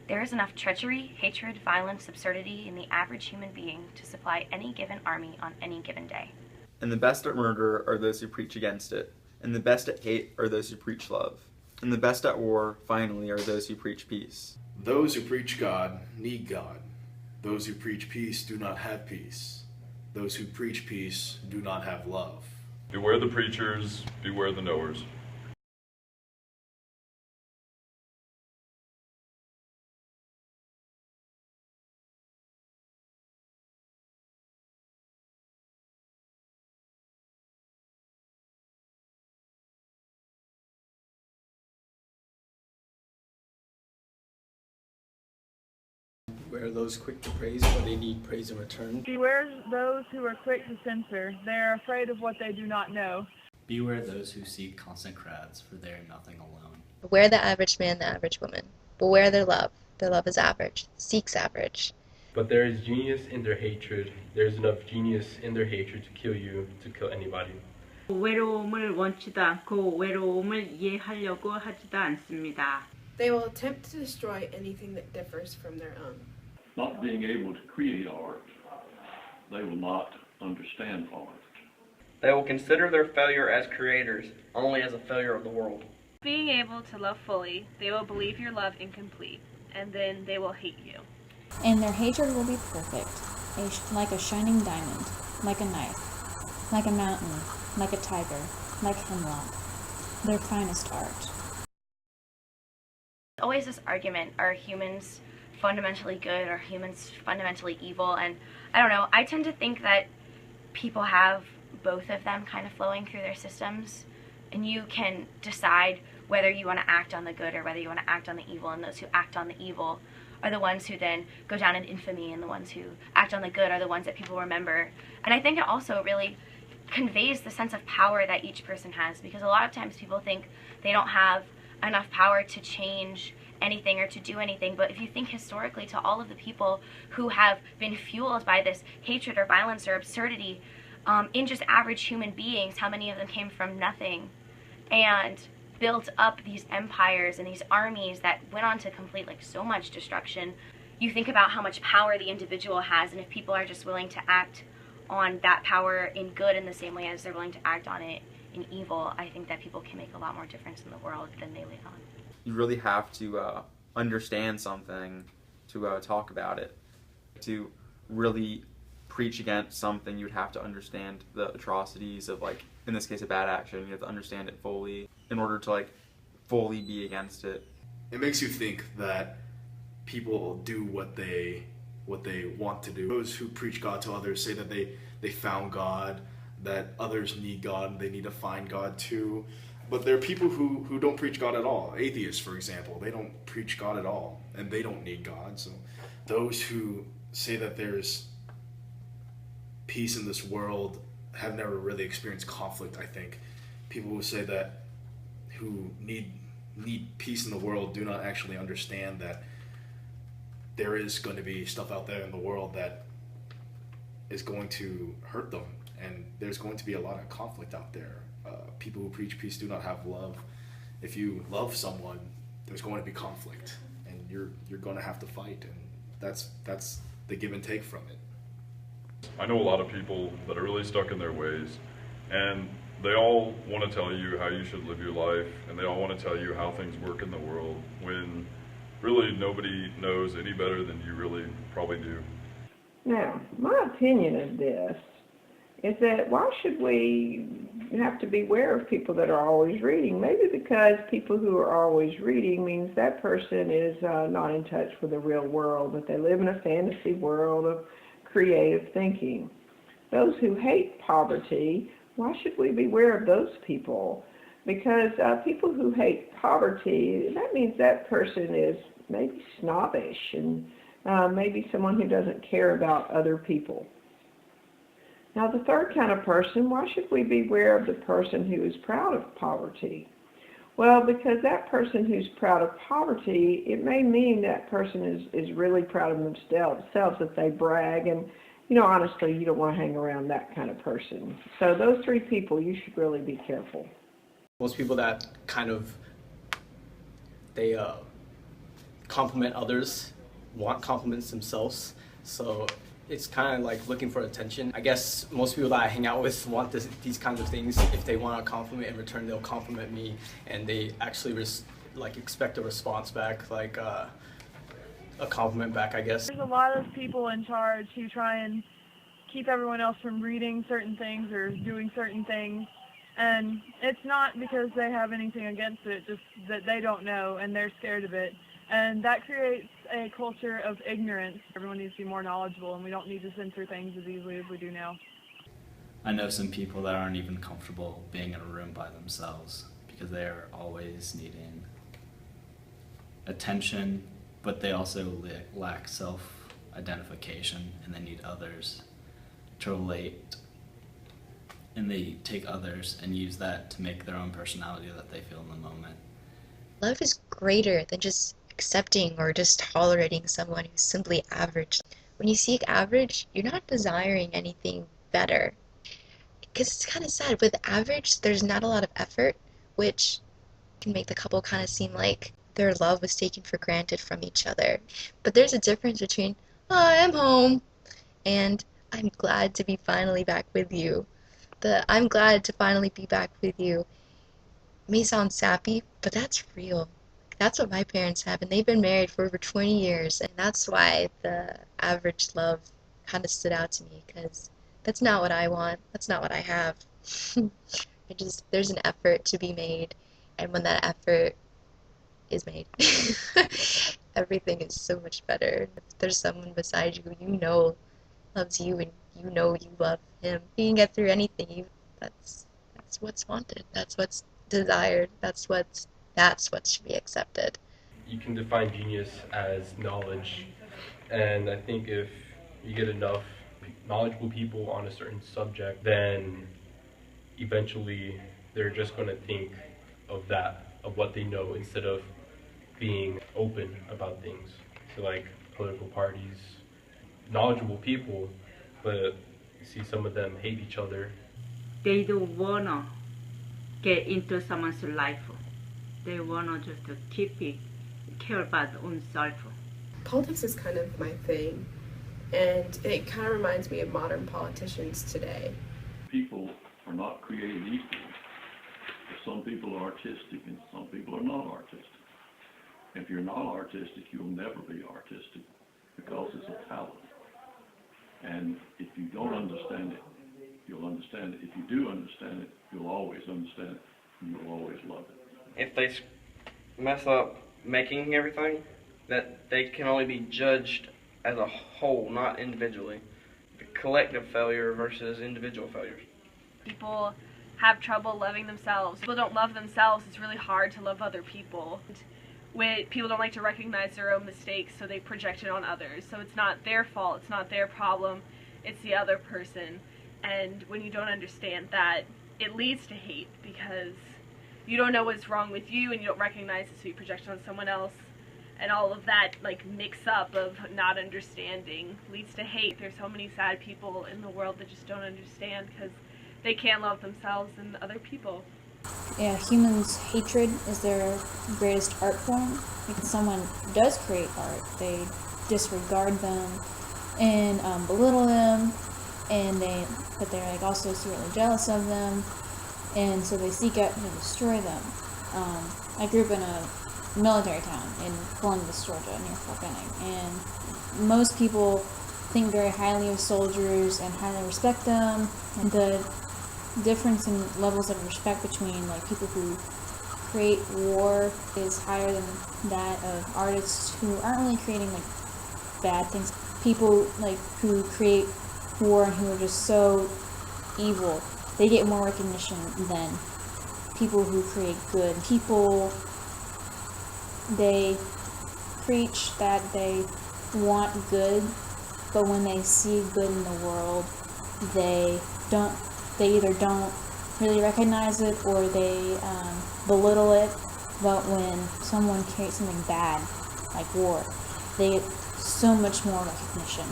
There is enough treachery, hatred, violence, absurdity in the average human being to supply any given army on any given day. And the best at murder are those who preach against it, and the best at hate are those who preach love, and the best at war, finally, are those who preach peace. Those who preach God need God. Those who preach peace do not have peace. Those who preach peace do not have love. Beware the preachers, beware the knowers. Beware those quick to praise, but they need praise in return. Beware those who are quick to censor. They are afraid of what they do not know. Beware those who seek constant crowds, for they are nothing alone. Beware the average man, the average woman. Beware their love. Their love is average, seeks average. But there is genius in their hatred. There is enough genius in their hatred to kill you, to kill anybody. 외로움을 원치도 않고 외로움을 이해하려고 하지도 않습니다. They will attempt to destroy anything that differs from their own. Not being able to create art, they will not understand art. They will consider their failure as creators only as a failure of the world. Being able to love fully, they will believe your love incomplete, and then they will hate you. And their hatred will be perfect, like a shining diamond, like a knife, like a mountain, like a tiger, like hemlock, their finest art. Always this argument, are humans fundamentally good, are humans fundamentally evil? And I don't know, I tend to think that people have both of them kind of flowing through their systems, and you can decide whether you want to act on the good or whether you want to act on the evil, and those who act on the evil are the ones who then go down in infamy, and the ones who act on the good are the ones that people remember. And I think it also really conveys the sense of power that each person has, because a lot of times people think they don't have enough power to change anything or to do anything. But if you think historically to all of the people who have been fueled by this hatred or violence or absurdity in just average human beings, how many of them came from nothing and built up these empires and these armies that went on to complete like so much destruction. You think about how much power the individual has, and if people are just willing to act on that power in good in the same way as they're willing to act on it in evil, I think that people can make a lot more difference in the world than they let on. You really have to understand something to talk about it. To really preach against something, you'd have to understand the atrocities of, like, in this case, a bad action. You have to understand it fully in order to, like, fully be against it. It makes you think that people do what they want to do. Those who preach God to others say that they found God, that others need God and they need to find God too. But there are people who don't preach God at all. Atheists, for example, they don't preach God at all, and they don't need God. So those who say that there's peace in this world have never really experienced conflict, I think. People who say that, who need peace in the world, do not actually understand that there is going to be stuff out there in the world that is going to hurt them, and there's going to be a lot of conflict out there. People who preach peace do not have love. If you love someone, there's going to be conflict, and you're going to have to fight, and that's the give and take from it. I know a lot of people that are really stuck in their ways, and they all want to tell you how you should live your life, and they all want to tell you how things work in the world, when really nobody knows any better than you really probably do. Now, my opinion of this is that why should we have to beware of people that are always reading? Maybe because people who are always reading means that person is not in touch with the real world, that they live in a fantasy world of creative thinking. Those who hate poverty, why should we beware of those people? Because people who hate poverty, that means that person is maybe snobbish and maybe someone who doesn't care about other people. Now, the third kind of person, why should we beware of the person who is proud of poverty? Well, because that person who's proud of poverty, it may mean that person is really proud of themselves, that they brag, and, honestly, you don't want to hang around that kind of person. So those three people, you should really be careful. Most people that kind of, they compliment others want compliments themselves. So it's kind of like looking for attention. I guess most people that I hang out with want these kinds of things. If they want a compliment in return, they'll compliment me, and they actually expect a response back, like a compliment back, I guess. There's a lot of people in charge who try and keep everyone else from reading certain things or doing certain things. And it's not because they have anything against it, just that they don't know and they're scared of it. And that creates a culture of ignorance. Everyone needs to be more knowledgeable, and we don't need to censor things as easily as we do now. I know some people that aren't even comfortable being in a room by themselves because they are always needing attention, but they also lack self-identification, and they need others to relate, and they take others and use that to make their own personality that they feel in the moment. Love is greater than just accepting or just tolerating someone who's simply average. When you seek average, you're not desiring anything better. Because it's kind of sad. With average, there's not a lot of effort, which can make the couple kind of seem like their love was taken for granted from each other. But there's a difference between, oh, I'm home, and I'm glad to be finally back with you. The I'm glad to finally be back with you may sound sappy, but that's real. That's what my parents have, and they've been married for over 20 years, and that's why the average love kind of stood out to me, because that's not what I want. That's not what I have. There's an effort to be made, and when that effort is made, everything is so much better. If there's someone beside you who you know loves you and you know you love him, you can get through anything. That's what's wanted. That's what's desired. That's what should be accepted. You can define genius as knowledge, and I think if you get enough knowledgeable people on a certain subject, then eventually they're just going to think of what they know, instead of being open about things. So like political parties, knowledgeable people, but you see some of them hate each other. They don't wanna get into someone's life. They wanna just care about their own self. Politics is kind of my thing, and it kind of reminds me of modern politicians today. People are not created equal. Some people are artistic and some people are not artistic. If you're not artistic, you'll never be artistic, because it's a talent. And if you don't understand it, you'll understand it. If you do understand it, you'll always understand it, and you'll always love it. If they mess up making everything, that they can only be judged as a whole, not individually. The collective failure versus individual failures. People have trouble loving themselves. People don't love themselves, it's really hard to love other people. People don't like to recognize their own mistakes, so they project it on others. So it's not their fault, it's not their problem, it's the other person. And when you don't understand that, it leads to hate, because you don't know what's wrong with you and you don't recognize it, so you project it on someone else. And all of that mix up of not understanding leads to hate. There's so many sad people in the world that just don't understand because they can't love themselves and other people. Yeah, humans' hatred is their greatest art form. If someone does create art, they disregard them and belittle them, but they're also secretly jealous of them, and so they seek out to destroy them. I grew up in a military town in Columbus, Georgia, near Fort Benning, and most people think very highly of soldiers and highly respect them, and the difference in levels of respect between people who create war is higher than that of artists who aren't really creating bad things. People who create war and who are just so evil, they get more recognition than people who create good. People, they preach that they want good, but when they see good in the world, they either don't really recognize it or they belittle it. But when someone creates something bad, like war, they get so much more recognition.